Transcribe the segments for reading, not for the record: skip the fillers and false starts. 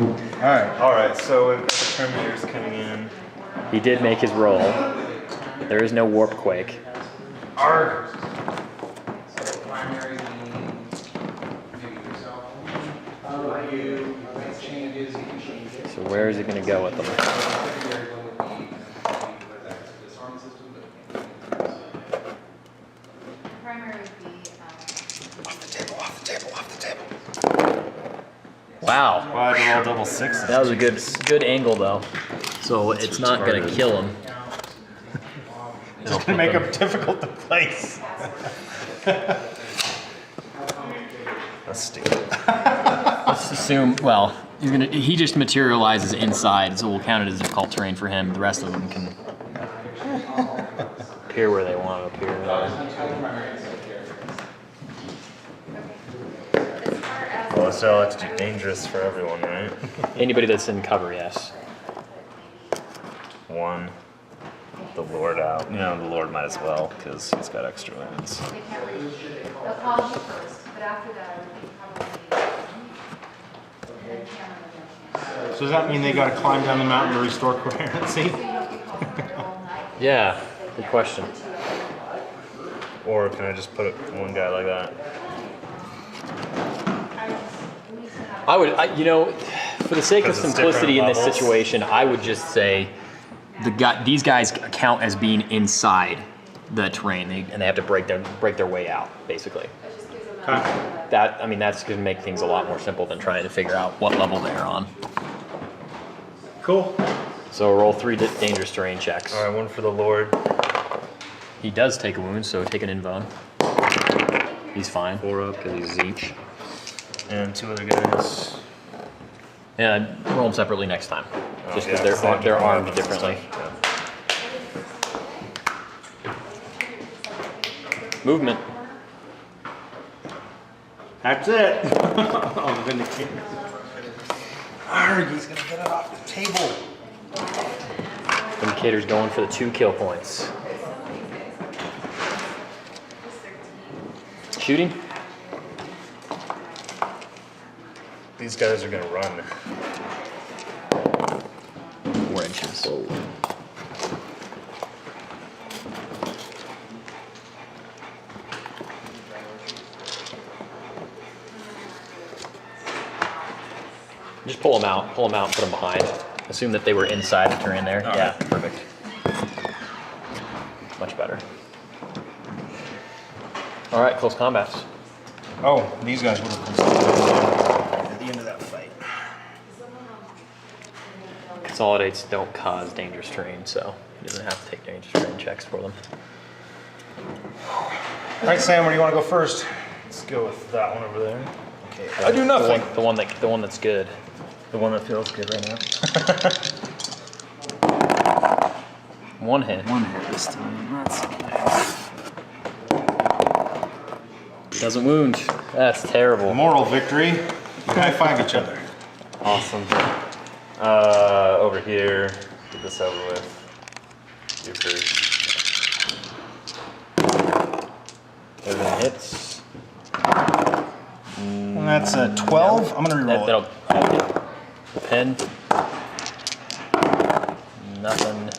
Alright, so the Terminator's coming in. He did make his roll. There is no warp quake. Arg! So where is he going to go with them? Off the table. Wow. Why did all double sixes? That was a good angle though. So it's not going to kill him. It's going to make him difficult to place. That's stupid. Let's assume, well, he just materializes inside, so we'll count it as difficult terrain for him. The rest of them can appear where they want to appear. Well, so I'll have to do dangerous for everyone, right? Anybody that's in cover, yes. One. The Lord out. You know, the Lord might as well, because he's got extra lands. They can't reach. They'll call you first, but after that, it would be probably. So does that mean they got to climb down the mountain to restore coherency? Yeah, good question. Or can I just put one guy like that? I would, you know, for the sake of Because it's simplicity in different this levels. situation, I would just say these guys count as being inside the terrain, and they have to break their way out, basically. That, I mean, that's going to make things a lot more simple than trying to figure out what level they're on. Cool. So roll 3 dangerous terrain checks. All right, one for the Lord. He does take a wound, so take an invuln. He's fine. 4 up because he's Zeech. And 2 other guys. And roll them separately next time, just yeah, because they're armed differently. Yeah. Movement. That's it. Oh, Vindicator. Arg, he's gonna get it off the table. Vindicator's going for the 2 kill points. Shooting? These guys are gonna run. 4 inches. Just pull them out, and put them behind. Assume that they were inside the terrain there. All Yeah, right. perfect. Much better. All right, close combats. Oh, these guys would have been at the end of that fight. Consolidates don't cause dangerous terrain, so he doesn't have to take dangerous terrain checks for them. All right, Sam, where do you want to go first? Let's go with that one over there. Okay. I do nothing. The one that's good. The one that feels good right now. 1 hit. One hit this time. That's Doesn't wound. That's terrible. Moral victory. You high five each other. awesome. Over here. Get this over with. You first. Everything hits. And that's a 12. I'm gonna reroll it. That'll pen. Nothing.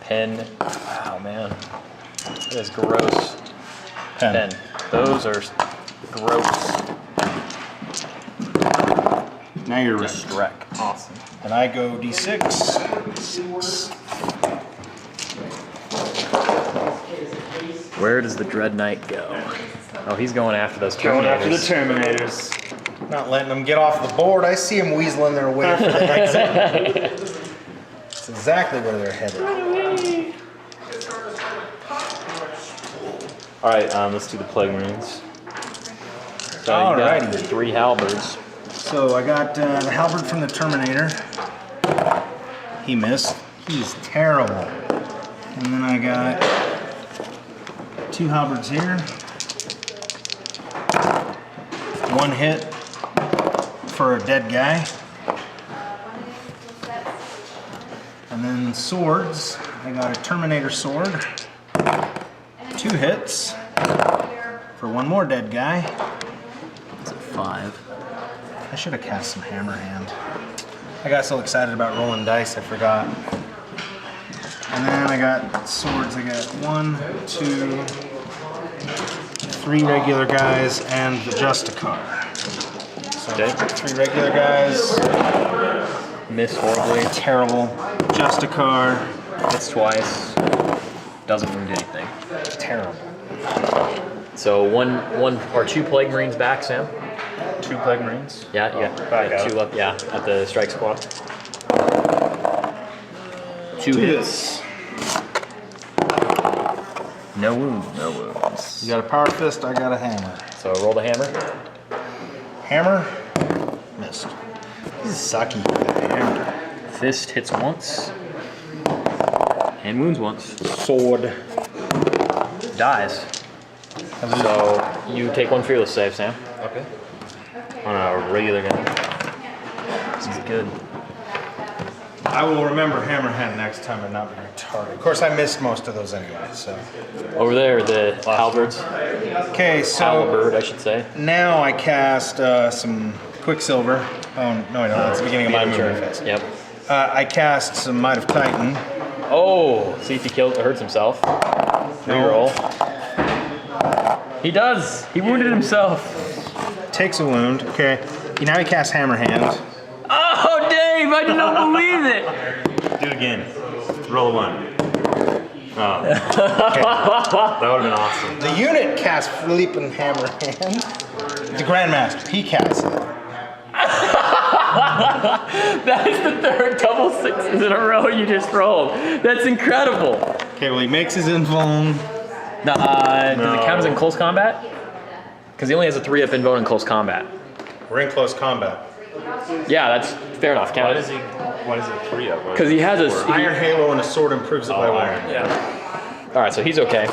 Pen. Wow, man. That is gross. Pen. Those are gross. Now you're Just ready. wreck. Awesome. And I go D6. 6. Where does the Dread Knight go? Oh, he's going after those Going after the Terminators. Terminators. Not letting them get off the board. I see them weaseling their way for the exit. That's exactly where they're headed. All right, let's do the Plague Marines. So you got Alrighty. 3 halberds. So I got the halberd from the Terminator. He missed. He's terrible. And then I got 2 halberds here. 1 hit for a dead guy. And then swords. I got a Terminator sword. 2 hits for 1 more dead guy. Is it 5? I should have cast some hammer hand. I got so excited about rolling dice, I forgot. And then I got swords. I got 1, 2, 3 regular guys and the Justicar. So Okay. 3 regular guys. Miss horribly. Terrible. Justicar. Hits twice. Doesn't wound anything. Terrible. So one or 2 plague marines back, Sam. 2 plague marines. Yeah, yeah. Back out. 2 left. Yeah, at the strike squad. 2 Do hits. this. No wounds. No wounds. You got a power fist, I got a hammer. So roll the hammer. Hammer? Missed. This is sucky with that hammer. Fist hits once. And wounds once. Sword. Dies. So you take 1 fearless save, Sam. Okay. On a regular guy. This is good. I will remember Hammerhand next time and not be retarded. Of course, I missed most of those anyway, so. Over there, the halberds. Okay, so Halberd, I should say. now I cast some Quicksilver. Oh, no, I don't. That's the beginning of my movement phase. Yep. I cast some Might of Titan. Oh, see if he hurts himself. Reroll. He does. He wounded himself. Takes a wound. Okay. Now he casts Hammerhand. Oh, Dave! I did not believe it. Do it again. Roll a 1. Oh. That would have been awesome. The unit casts Flippin' Hammerhand. The Grandmaster, he casts it. That is the 3rd double 6s in a row you just rolled. That's incredible. Okay, well, he makes his invuln. Does it count as in close combat? Because he only has a 3-up invuln in close combat. We're in close combat. Yeah, that's fair enough. Count it. Why does it 3 up? Because he has a... Iron Halo and a sword improves it by 1. Yeah. All right, so he's okay.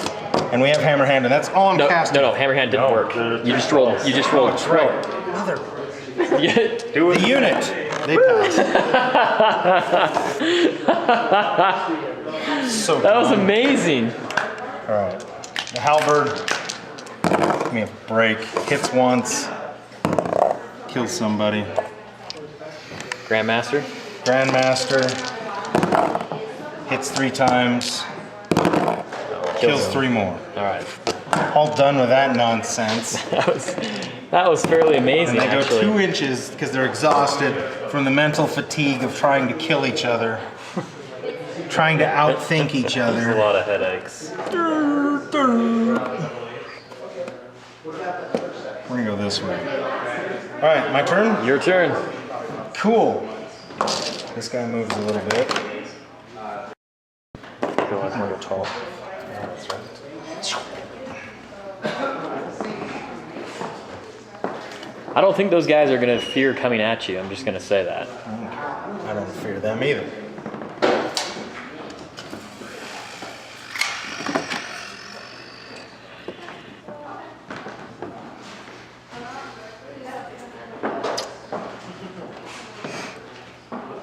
And we have Hammerhand, and that's all I'm No, casting. no, Hammerhand didn't work. You just rolled. You just rolled. That's right. Mother. Yeah. Do it. The unit. They pass. So That was dumb. amazing. All right. The halberd. Give me a break. Hits once. Kills somebody. Grandmaster. Grandmaster. Hits 3 times. Kills 3 more. All right. All done with that nonsense. That was fairly amazing, And they go actually. 2 inches because they're exhausted from the mental fatigue of trying to kill each other. Trying to outthink each A other. lot of headaches. We're gonna go this way. All right, my turn? Your turn. Cool. This guy moves a little bit. Go a little tall. I don't think those guys are going to fear coming at you. I'm just going to say that. I don't fear them either.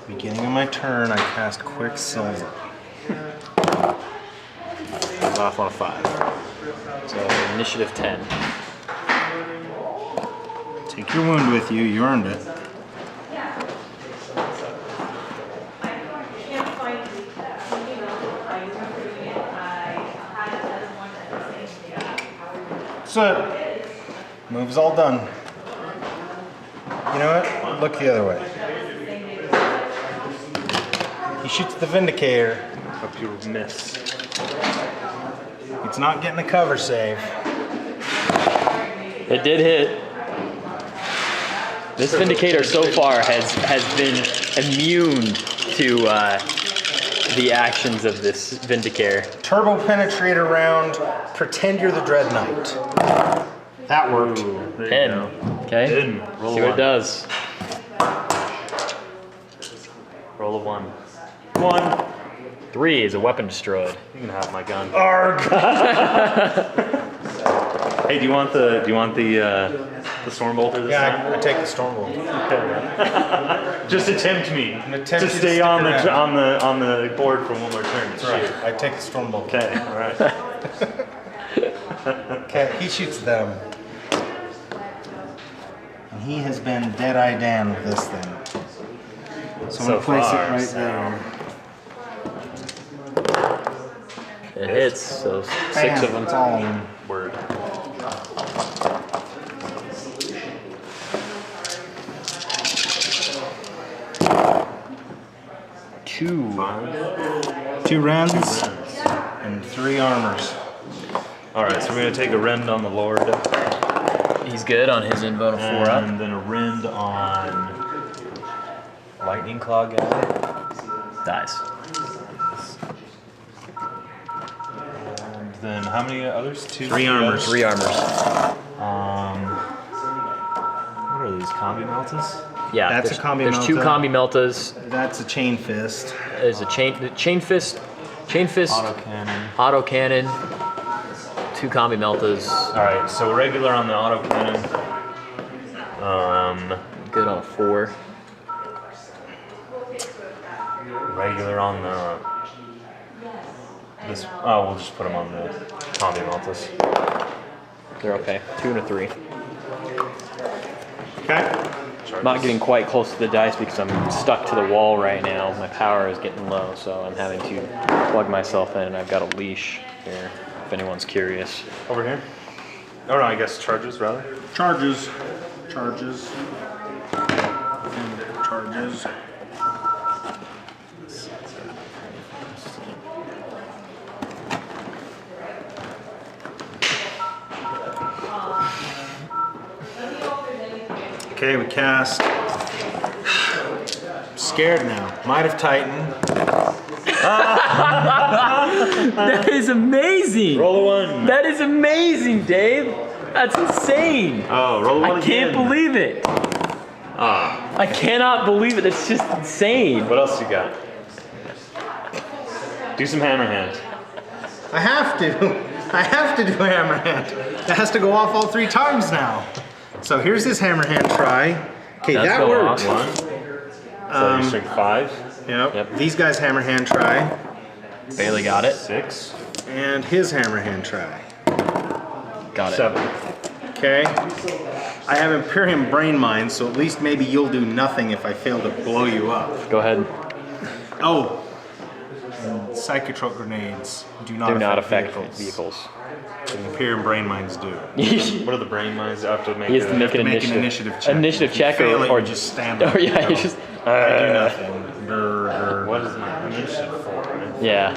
Beginning of my turn, I cast Quicksilver. He's off on a 5. So initiative 10. Take your wound with you, you earned it. So, move's all done. You know what? Look the other way. He shoots the Vindicator. Hope you miss. It's not getting a cover save. It did hit. This Vindicator so far has been immune to the actions of this Vindicator. Turbo penetrator round. Pretend you're the Dread Knight. That worked. Ooh, there you 10. go. Okay. 10. Roll See a what 1. it does. Roll a 1. 1. 3 is a weapon destroyed. You can have my gun. Arg! Hey, do you want the storm bolter this time? Yeah, I take the Stormbolt. Just attempt me attempt to you to stay stick on around. on the board for one more turn. That's right. I take the Stormbolt. Okay. All right. Okay, he shoots them. And he has been Dead-Eye Dan with this thing. So I'm So gonna place far, it right so- there. It hits, so 6 Bam, of them. it's all of them. Word. Two. 2 Rens and 3 armors. All right, so we're gonna take a rend on the Lord, He's good on his invoke 4 up. and then a rend on Lightning Claw guy. Dies. And then how many others? 2. 3 armors. 3 armors. What are these? Combi Meltas? Yeah, That's there's, a combi There's 2 melta. combi meltas. That's a chain fist. There's a chain fist, Autocannon. auto cannon, 2 combi meltas. All right, so regular on the autocannon. Good on a 4. Regular on the this. Oh, we'll just put them on the Combi Meltas. They're okay. 2 and a 3. Okay. I'm not getting quite close to the dice because I'm stuck to the wall right now. My power is getting low, so I'm having to plug myself in. I've got a leash here, if anyone's curious. Over here. Oh no, I guess charges rather. Charges. Charges. And charges. Okay, we cast. Scared now. Might of Titan. That is amazing! Roll a 1. That is amazing, Dave! That's insane! Oh, roll a 1 I can't again. believe it! Ah, I cannot believe it. That's just insane. what else you got? Do some hammer hand. I have to. I have to do a hammer hand. It has to go off all 3 times now. So here's his hammer hand try. Okay, That's that going worked. off. 1. So you shrink 5, Yep. Yep. These guys hammer hand try. Bailey got it. 6, And his hammer hand try. Got it. 7. Okay. I have Imperium Brain Mine, so at least maybe you'll do nothing if I fail to blow you up. Go ahead. Oh. And psychotrope grenades do not Do not affect affect vehicles. The Imperium Brain Mines do. What are the brain mines? I have to make He has to a- make an Make an initiative. initiative check. Initiative If you check fail it, or you just stand Oh up. yeah, No. you just. I do nothing. Grr. What is it? Initiative 4, right? Yeah.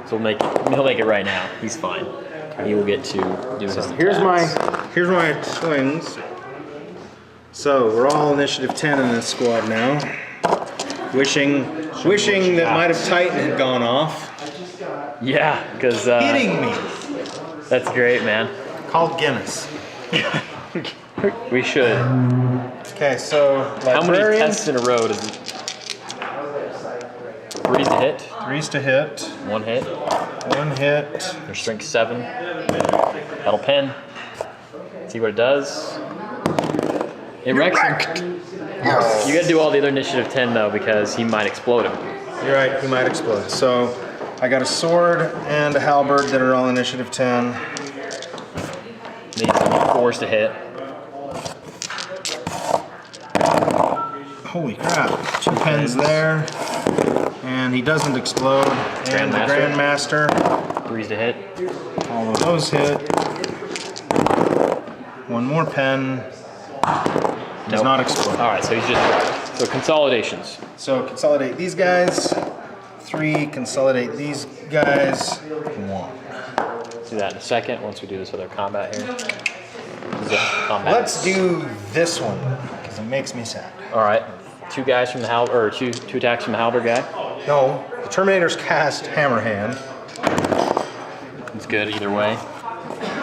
So he'll make it right now. He's fine. He will get to do his Here's attacks. my swings. So we're all initiative 10 in this squad now. Wishing that Might of Titan had gone off. Yeah, because Hitting me. that's great, man. Called Guinness. We should. Okay, so How many librarian, tests in a row does it? 3's to hit. 3's to hit. 1 hit. 1 hit. Your strength 7. That'll pen. See what it does. It wrecks him. You gotta do all the other initiative 10 though, because he might explode him. You're right, he might explode. So I got a sword and a halberd that are all initiative 10. These are 4's to hit. Holy crap. 2 pens there. And he doesn't explode. And the Grandmaster. Grandmaster. 3's to hit. All of those hit. 1 more pen. Does Nope. not explode. All right, so he's just so consolidations. So consolidate these guys. 3, consolidate these guys. 1. Do that in a second once we do this other combat here. This is a combat. Let's do this one, because it makes me sad. All right, 2 guys from the halberd, or two attacks from the halberd guy. No, the Terminator's cast Hammer Hand. It's good either way.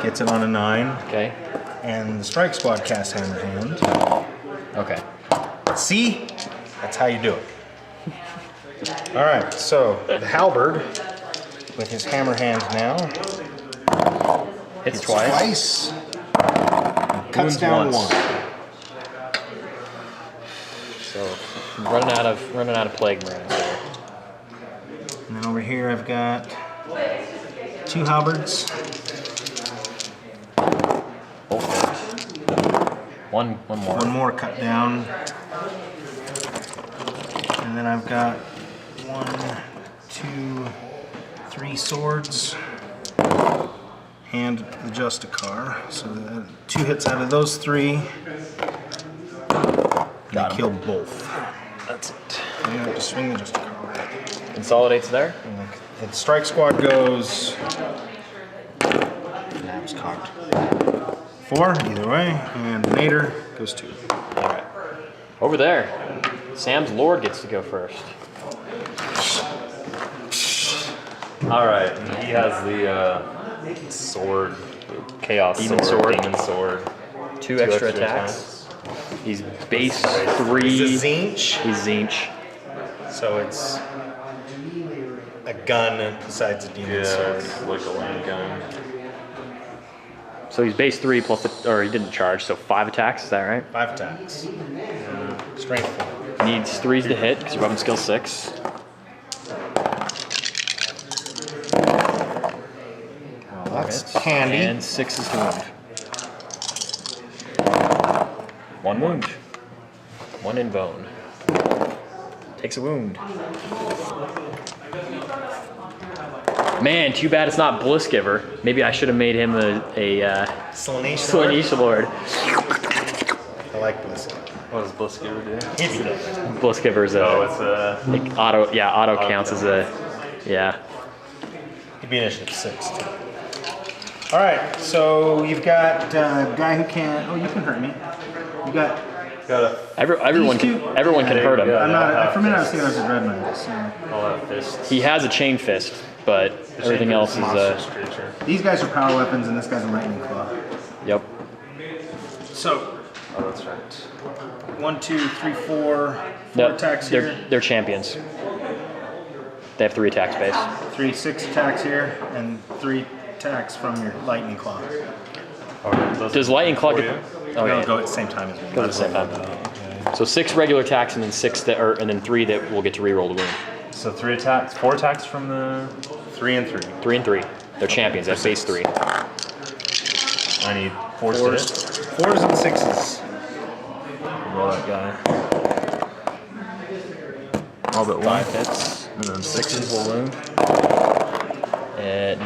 Gets it on a 9. Okay. And the Strike Squad cast Hammer Hand. Okay. See? That's how you do it. Alright, so the Halberd, with his Hammer Hand now, Hits twice. Cuts Wounds down once. 1. So running out of plague runes here. And then over here I've got 2 Halberds. Both hits. One more. One more cut down. And then I've got 1, 2, 3 swords. And the Justicar. So that 2 hits out of those 3. And I kill both. That's it. You have to swing the Justicar. Consolidates there. And the strike squad goes. That was cocked. 4, either way. And the Nader goes 2. All right. Over there, Sam's Lord gets to go first. All right, and he has the sword, chaos demon sword. 2 extra attacks. He's base 3. He's a Zinch. He's Zinch. So it's a gun besides a demon Yeah, sword. it's like a land gun. So he's base 3 plus, or he didn't charge, so 5 attacks. Is that right? 5 attacks. Strength 4. Needs 3s to hit because your weapon skill 6. That's handy. And 6 is to wound. 1 wound. 1 in bone. Takes a wound. Man, too bad it's not Blissgiver. Maybe I should have made him a Slanetia Lord. I like this. What does Blissgiver do? Blissgiver's It's like auto counts as a, yeah. He'd be initiative 6 too. All right, so you've got a guy who can't. Oh, you can hurt me. You got. Everyone can hurt him. I'm not. For a minute, I was thinking I was a dread knight. So. all that fists. He has a chain fist, but everything else is monstrous creature. These guys are power weapons, and this guy's a lightning claw. Yep. So. Oh, that's right. 1, 2, 3, 4 No, attacks here. they're champions. They have 3 attacks base. 3, 6 attacks here, and 3 attacks from your lightning claw. Does lightning claw get? They'll Okay. go at the same time as me. Go at the same time. So 6 regular attacks and then and then 3 that will get to reroll the wound. So 3 attacks, 4 attacks from the. 3 and 3. 3 and 3. They're champions. That's base 3. I need 4 to hit. 4s and 6s. Roll that guy. All but 1. 5 hits. And then 6s. will wound.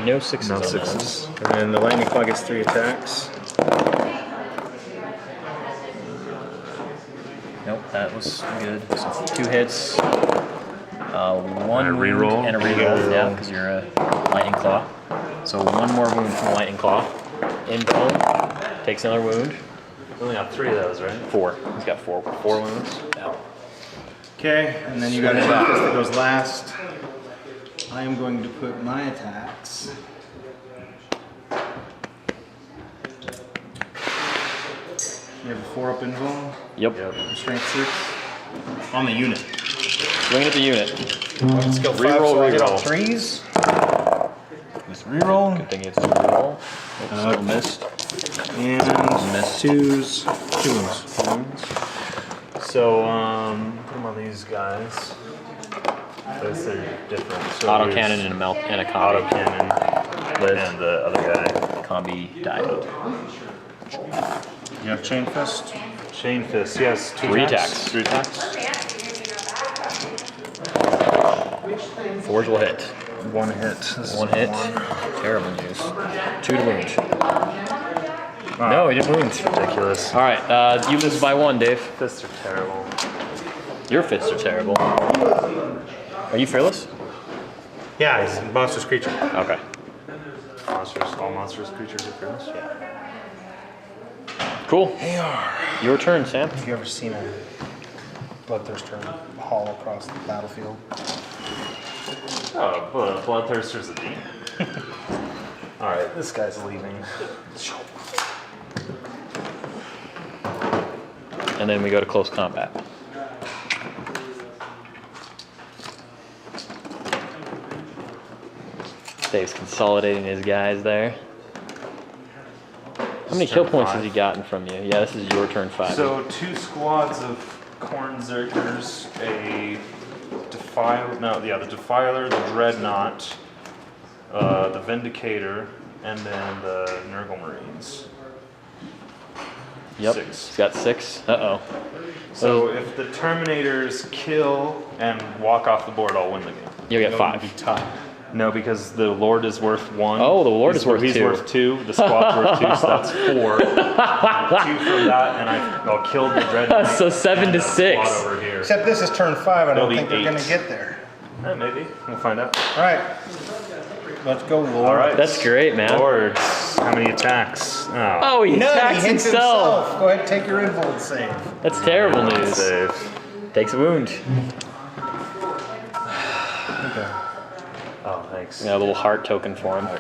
No 6s. No on 6s. those. And then the lightning claw gets 3 attacks. Nope, that was good. So 2 hits. 1 And a wound reroll. and a reroll. Yeah, because you're a lightning claw. So 1 more wound from the lightning claw. In bone. Takes another wound. We only got 3 of those, right? 4. He's got 4 wounds. Yeah. Okay, and then you got a fist that goes last. I am going to put my attacks. You have a 4 up invuln, Yep. strength 6. On the unit. Swing at the unit. Skill 5, Reroll, so I hit on reroll. 3s. With reroll. Good thing it's a reroll. Oops, still missed. And Missed. 2s. 2 wounds. So, put them on these guys. Those are different. So Auto there's cannon and a combi. Auto cannon. And the other guy. Combi died. You have chain fist. Chain fist, yes. 3 attacks. 3 attacks. 4s will hit. 1 hit. This is 1 hit. Terrible news. 2 to wound. No, he didn't wound. It's ridiculous. All right, you lose by 1, Dave. Fists are terrible. Your fists are terrible. Are you fearless? Yeah, he's a monstrous creature. Okay. All monstrous creatures are fearless. Yeah. Cool. They are. Your turn, Sam. Have you ever seen a bloodthirster haul across the battlefield? Oh, but Bloodthirster's a demon. Alright, this guy's leaving. And then we go to close combat. Dave's consolidating his guys there. How many kill points has he gotten from you? Yeah, this is your turn 5. So 2 squads of Khorne Zerkers, the Defiler, the Dreadnought, the Vindicator, and then the Nurgle Marines. Yep. 6. He's got 6. Uh-oh. So if the Terminators kill and walk off the board, I'll win the game. You'll get It'll 5. be tied. No, because the Lord is worth 1. Oh, the Lord is worth He's 2. worth 2. The squad's worth 2, so that's 4. 2 from that, and I'll kill the Dread Knight. So 7 and to the 6. squad over here. Except this is turn 5. I It'll don't be think they're 8. going to get there. Maybe. We'll find out. All right. Let's go, Lord. All right. That's great, man. Lords. How many attacks? Oh, he None, attacks he hits himself. Go ahead, take your involt save. That's terrible news. Save. Takes a wound. Okay. Oh, thanks. Got a little heart token for him. All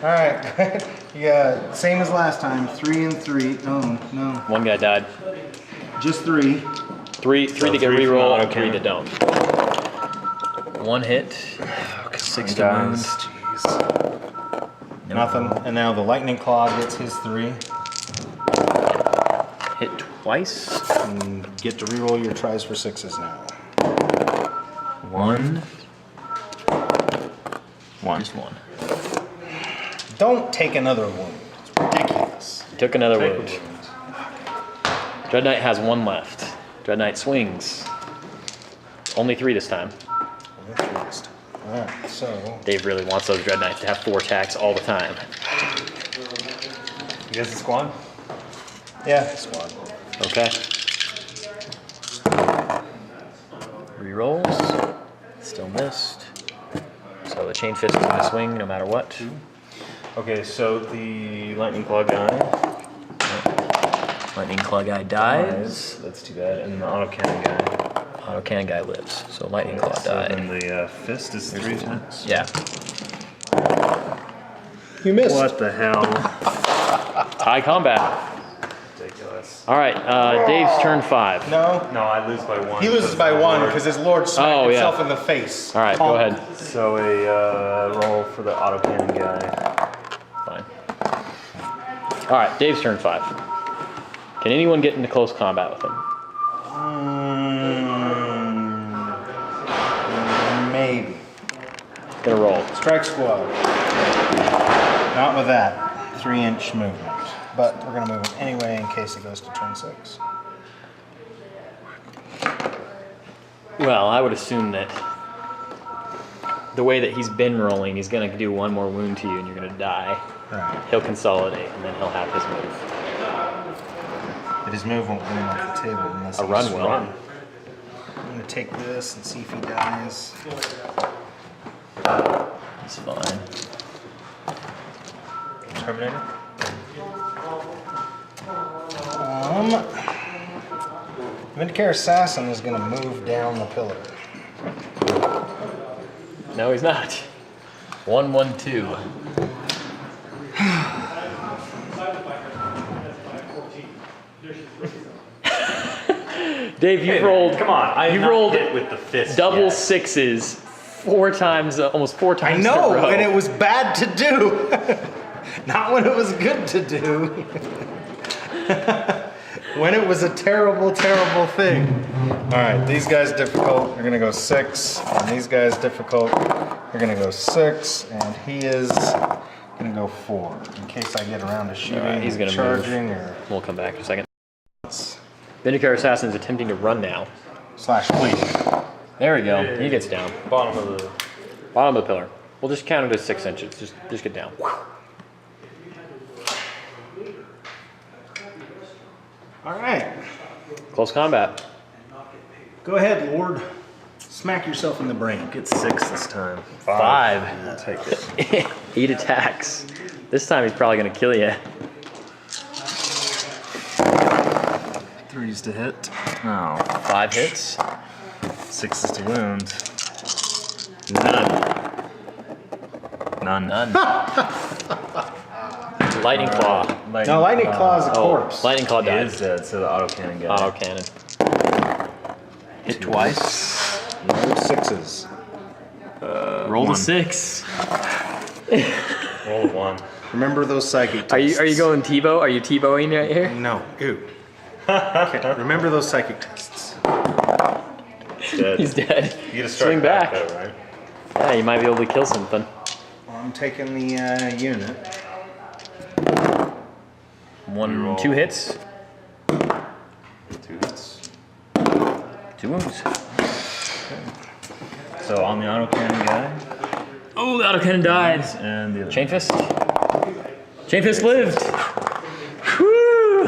right. Yeah, same as last time. 3 and 3. Oh, no. One guy died. Just 3. 3 So to get 3 from reroll, auto 3 that cannon. don't. 1 hit. 6 to wound. Jeez. Nothing. And now the lightning claw gets his 3. Hit twice. And get to reroll your tries for 6s now. 1. 1. Just 1. Don't take another wound. It's ridiculous. Took another Take a wound. wound. Dread Knight has 1 left. Dread Knight swings. Only 3 this time. Alright, so. Dave really wants those Dread Knights to have 4 attacks all the time. You guys the squad? Yeah, squad. Okay. Rerolls. Still missed. So the Chain Fist is going to swing no matter what. Okay, so the Lightning Claw guy Lightning Claw guy dies. That's too bad. And the Auto Cannon guy. Auto Cannon guy lives. So Lightning Claw So then died. the Fist is 3 attacks. Yeah. You missed. What the hell? Tie combat. Ridiculous. All right. Dave's turn 5. No. No, I lose by 1. He loses by 1 because his lord smacked Oh, yeah. himself in the face. All right. Go ahead. So a roll for the Auto Cannon guy. Fine. All right. Dave's turn 5. Can anyone get into close combat with him? Maybe. Gonna roll. Strike squad. Not with that 3-inch movement. But we're going to move him anyway in case it goes to turn 6. Well, I would assume that the way that he's been rolling, he's going to do 1 more wound to you and you're going to die. Right. He'll consolidate and then he'll have his move. But his move won't win off the table unless A he run just will. I'm going to take this and see if he dies. It's fine. Terminator? Vindicator Assassin is going to move down the pillar. No, he's not. 1, 1, 2. Dave, you've rolled. Come on, I You not rolled hit with the fist. double yet. 6s 4 times, almost 4 I times. know, in a row. and it was bad to do. Not when it was good to do. When it was a terrible, terrible thing. All right, these guys difficult. They're gonna go 6, and these guys difficult. They're gonna go 6, and he is gonna go 4. In case I get around to shooting, Alright, he's or gonna charging, or We'll come back in a second. Vindicator Assassin is attempting to run now. slash fleet. There we go. He gets down. Bottom of the. Bottom of the pillar. We'll just count it as 6 inches. Just get down. All right, Close combat. go ahead, Lord. Smack yourself in the brain. Get 6 this time. 5. I'll take it. 8 attacks. This time he's probably gonna kill you. 3s to hit. Oh. 5 hits. 6s to wound. None. None. Lightning Claw. No, Lightning Claw is a corpse. Lightning Claw He died. is dead, so the auto cannon guy. Auto cannon. Hit twice. No 6s. Roll 1. the 6. Roll a 1. Remember those psychic Are tests. you going Tebow? Are you Tebowing right here? No. Ew. Okay, remember those psychic tests. Dead. He's dead. You get a strike Swing back. though, right? Yeah, you might be able to kill something. Well, I'm taking the unit. One, 2 hits. 2 hits. 2 wounds. So on the autocannon guy. Oh, the autocannon died. And the other Chain fist. Chain fist lived. Woo!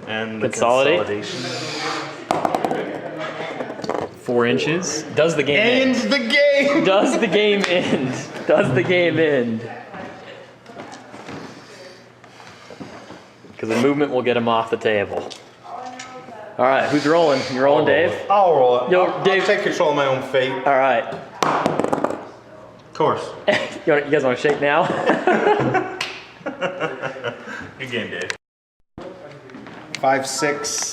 And the Consolidate. consolidation. 4 inches. Does the game end? Ends the game. Does the game end? Does the game end? Because the movement will get him off the table. All right, who's rolling? You're rolling, Dave? I'll roll it. Yo, I'll Dave. take control of my own fate. All right. Of course. You guys want to shake now? Good game, Dave. 5, 6.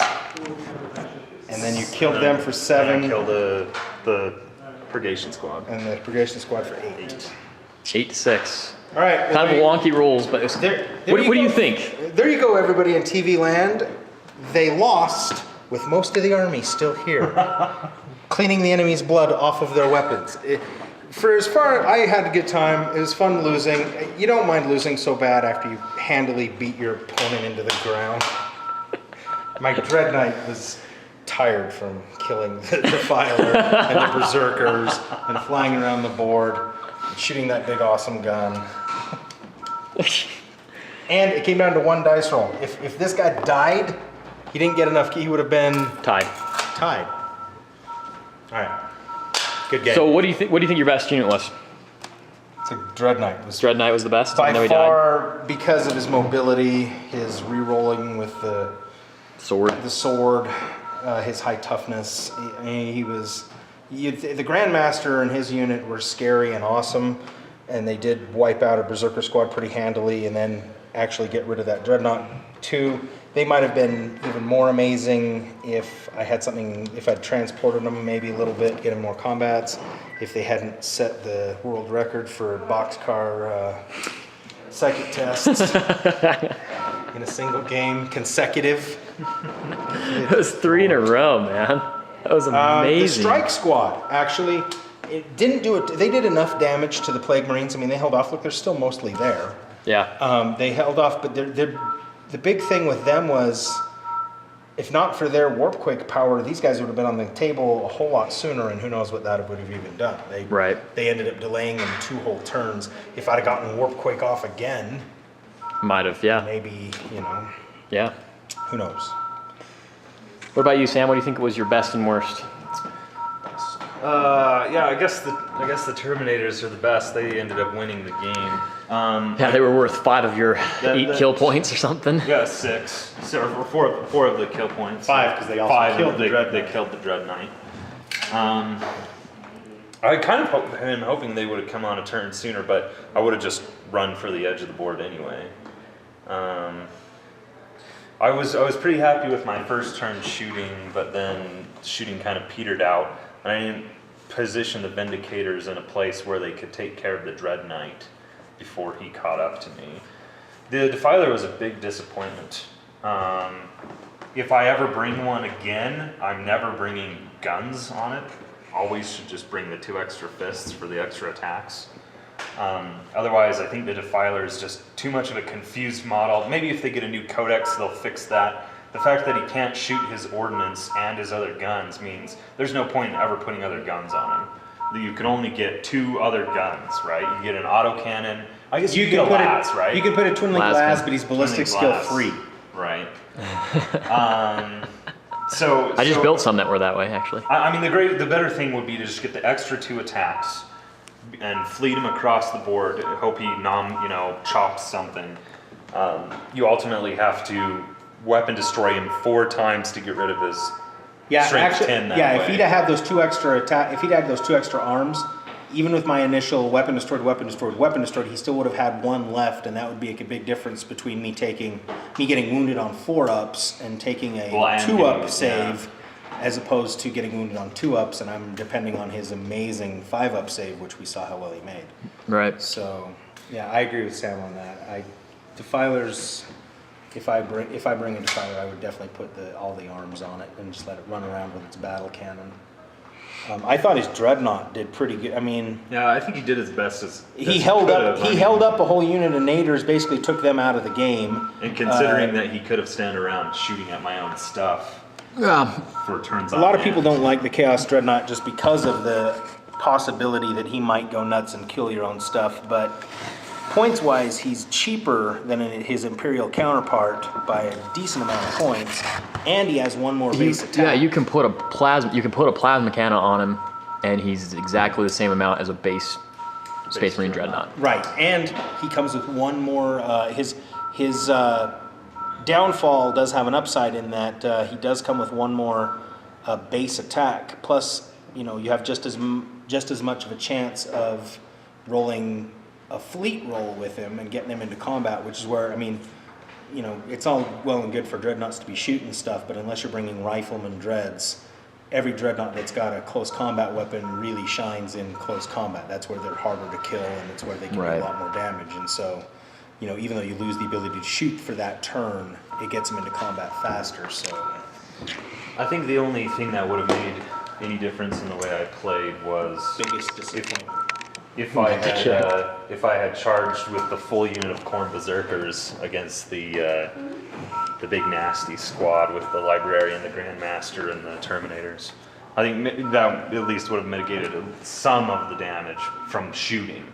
And then you killed them for 7. Kill the purgation squad. And the purgation squad for 8. 8-6. All right. well, Kind of there you- wonky rules, but it's, there what do go. you think? There you go, everybody in TV land. They lost with most of the army still here, cleaning the enemy's blood off of their weapons. For as far I had a good time. It was fun losing. You don't mind losing so bad after you handily beat your opponent into the ground. My Dread Knight was tired from killing the Defiler and the Berserkers and flying around the board and shooting that big awesome gun. And it came down to 1 dice roll. If this guy died, he didn't get enough. He would have been Tied. tied. All right. Good game. So what do you think? What do you think your best unit was? it's a Dread Knight was Dread Knight was the best. by even though he died. far, because of his mobility, his re-rolling with the Sword. sword, his high toughness. He was the Grandmaster and his unit were scary and awesome, and they did wipe out a Berserker squad pretty handily, and then actually get rid of that Dreadnought too. They might have been even more amazing if I had something, if I'd transported them maybe a little bit, get them more combats, if they hadn't set the world record for boxcar psychic tests in a single game, consecutive. It was 3 in a row, man. That was The amazing. strike squad, actually, it didn't do it. They did enough damage to the Plague Marines. I mean, they held off. Look, they're still mostly there. Yeah. They held off, but the big thing with them was, if not for their warp quake power, these guys would have been on the table a whole lot sooner, and who knows what that would have even done. They ended up delaying them 2 whole turns. If I'd have gotten warp quake off again, Might have. Yeah. maybe, Yeah. who knows. What about you, Sam? What do you think was your best and worst? Yeah, I guess the Terminators are the best. They ended up winning the game. Yeah, they were worth 5 of your 8 kill points or something. Yeah, 6. So, or four of the kill points. 5, 'cause they also killed the Dread They Knight. killed the Dread Knight. I kind of am hoping they would have come on a turn sooner, but I would have just run for the edge of the board anyway. I was pretty happy with my first turn shooting, but then shooting kind of petered out. And I didn't position the Vindicators in a place where they could take care of the Dread Knight before he caught up to me. The Defiler was a big disappointment. If I ever bring one again, I'm never bringing guns on it. Always should just bring the 2 extra fists for the extra attacks. Otherwise, I think the Defiler is just too much of a confused model. Maybe if they get a new codex, they'll fix that. The fact that he can't shoot his ordnance and his other guns means there's no point in ever putting other guns on him. You can only get 2 other guns, right? You get an autocannon. I guess you can get a las, right? You can put a twin link Las las, gun. but he's ballistic Twin skill link las. free. Right. So I just built some that were that way, actually. I mean, the better thing would be to just get the extra 2 attacks and fleet him across the board. Hope he chops something. You ultimately have to weapon destroy him 4 times to get rid of his strength 10 that way. if he'd had those 2 extra if he'd had those 2 extra arms, even with my initial weapon destroyed, he still would have had 1 left, and that would make a big difference between me getting wounded on 4-ups and taking a 2-up save, as opposed to getting wounded on 2-ups, and I'm depending on his amazing 5-up save, which we saw how well he made. Right. So, yeah, I agree with Sam on that. Defilers, if I bring a Defiler, I would definitely put all the arms on it and just let it run around with its battle cannon. I thought his dreadnought did pretty good. I mean, Yeah, I think he did his best as he as held could up. have. I He mean, held up a whole unit of naders. Basically, took them out of the game. And considering that he could have stand around shooting at my own stuff for turns A on lot of people end. don't like the Chaos Dreadnought just because of the possibility that he might go nuts and kill your own stuff, but points-wise, he's cheaper than his Imperial counterpart by a decent amount of points, and he has one more base attack. Yeah, you can put a plasma cannon on him, and he's exactly the same amount as a base Space Marine Dreadnought. Right, and he comes with one more. His downfall does have an upside in that he does come with one more base attack. Plus, you know, you have just as much of a chance of rolling a fleet roll with him and getting him into combat, which is where, I mean, you know, it's all well and good for dreadnoughts to be shooting stuff, but unless you're bringing rifleman dreads, every dreadnought that's got a close combat weapon really shines in close combat. That's where they're harder to kill, and it's where they can do a lot more damage. And so, you know, even though you lose the ability to shoot for that turn, it gets them into combat faster. So, I think the only thing that would have made any difference in the way I played was biggest disappointment. if I had charged with the full unit of Khorne Berserkers against the big nasty squad with the Librarian, the Grandmaster, and the Terminators. I think that at least would have mitigated some of the damage from shooting.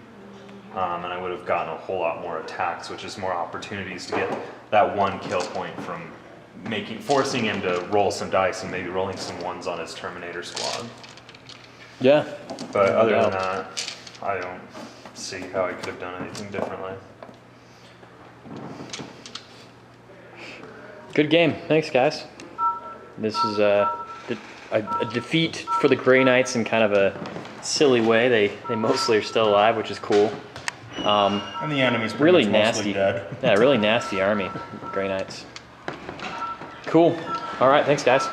And I would have gotten a whole lot more attacks, which is more opportunities to get that one kill point from forcing him to roll some dice and maybe rolling some ones on his Terminator squad. Yeah. But other than that, I don't see how I could have done anything differently. Good game. Thanks, guys. This is a defeat for the Grey Knights in kind of a silly way. They mostly are still alive, which is cool. And the enemy's pretty Really much nasty. mostly dead. Yeah, really nasty army, Grey Knights. Cool. All right, thanks, guys.